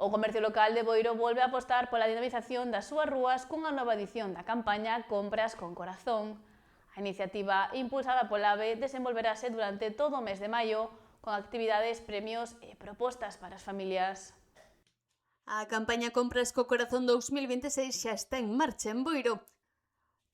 O comercio local de Boiro volve a apostar pola dinamización das súas rúas cunha nova edición da campaña Compras con Corazón. A iniciativa, impulsada pola AVE, desenvolverase durante todo o mes de maio con actividades, premios e propostas para as familias. A campaña Compras co Corazón 2026 xa está en marcha en Boiro.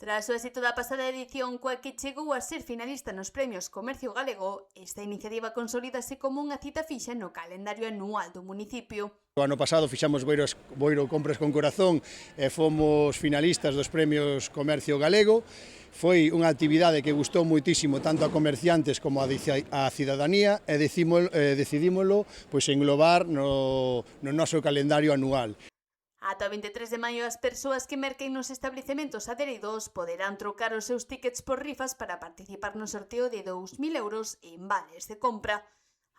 Tras o éxito da pasada edición coa que chegou a ser finalista nos premios Comercio Galego, esta iniciativa consolídase como unha cita fixa no calendario anual do municipio. O ano pasado fixamos Boiro Compras con Corazón e fomos finalistas dos premios Comercio Galego. Foi unha actividade que gustou moitísimo tanto a comerciantes como a cidadanía e decidímolo englobar no noso calendario anual. Ata o 23 de maio as persoas que merquen nos establecementos adheridos poderán trocar os seus tickets por rifas para participar no sorteo de 2.000 euros en vales de compra.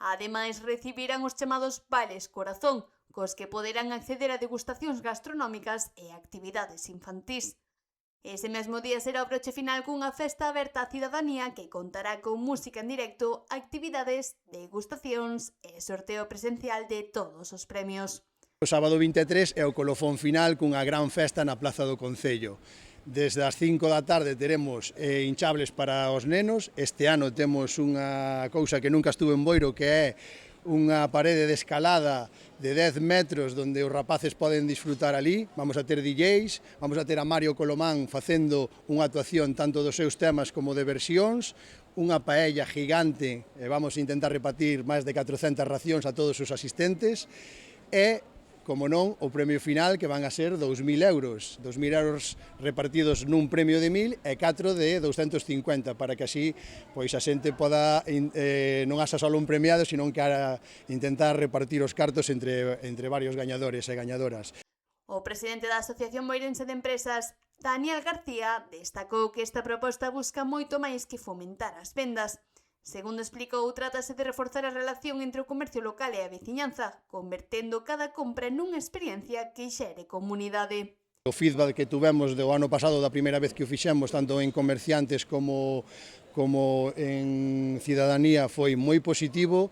Ademais, recibirán os chamados vales corazón, cos que poderán acceder a degustacións gastronómicas e actividades infantís. Ese mesmo día será o broche final cunha festa aberta á cidadanía que contará con música en directo, actividades, degustacións e sorteo presencial de todos os premios. O sábado 23 é o colofón final cunha gran festa na Plaza do Concello. Desde as 5 da tarde teremos hinchables para os nenos. Este ano temos unha cousa que nunca estuve en Boiro, que é unha parede de escalada de 10 metros onde os rapaces poden disfrutar ali. Vamos a ter DJs, vamos a ter a Mario Colomán facendo unha actuación tanto dos seus temas como de versións, unha paella gigante, e vamos a intentar repartir máis de 400 racións a todos os asistentes, e como non, o premio final que van a ser 2.000 euros. 2.000 euros repartidos nun premio de 1.000 e 4 de 250, para que así a xente poda non haxa só un premiado, sino que intentar repartir os cartos entre varios gañadores e gañadoras. O presidente da Asociación Boirense de Empresas, Daniel García, destacou que esta proposta busca moito máis que fomentar as vendas. Segundo explicou, trátase de reforzar a relación entre o comercio local e a veciñanza, convertendo cada compra nunha experiencia que xere comunidade. O feedback que tuvemos do ano pasado, da primeira vez que o fixemos, tanto en comerciantes como en cidadanía, foi moi positivo.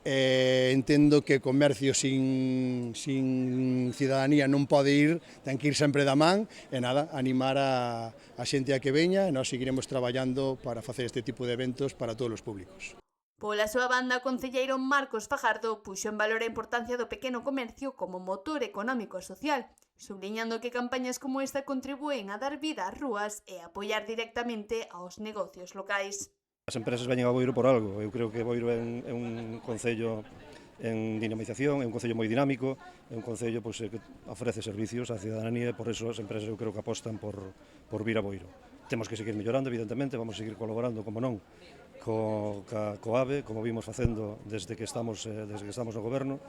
Entendo que o comercio sin cidadanía non pode ir, ten que ir sempre da man, e nada, animar a xente a que veña, e nós seguiremos traballando para facer este tipo de eventos para todos os públicos. Pola súa banda, o concelleiro Marcos Fajardo puxo en valor a importancia do pequeno comercio como motor económico e social, subliñando que campañas como esta contribúen a dar vida ás rúas e a apoiar directamente aos negocios locais. As empresas veñen a Boiro por algo. Eu creo que Boiro é un concello en dinamización, é un concello moi dinámico, é un concello que ofrece servicios á cidadanía e por eso as empresas eu creo que apostan por vir a Boiro. Temos que seguir mellorando, evidentemente, vamos a seguir colaborando, como non, co AVE, como vimos facendo desde que estamos no goberno,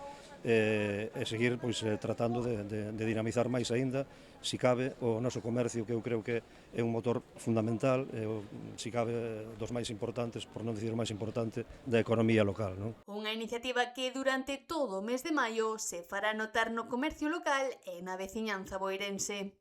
e seguir tratando de dinamizar máis aínda, si cabe, o noso comercio, que eu creo que é un motor fundamental, si cabe, dos máis importantes, por non dicir o máis importante, da economía local, non? Unha iniciativa que durante todo o mes de maio se fará notar no comercio local e na veciñanza boirense.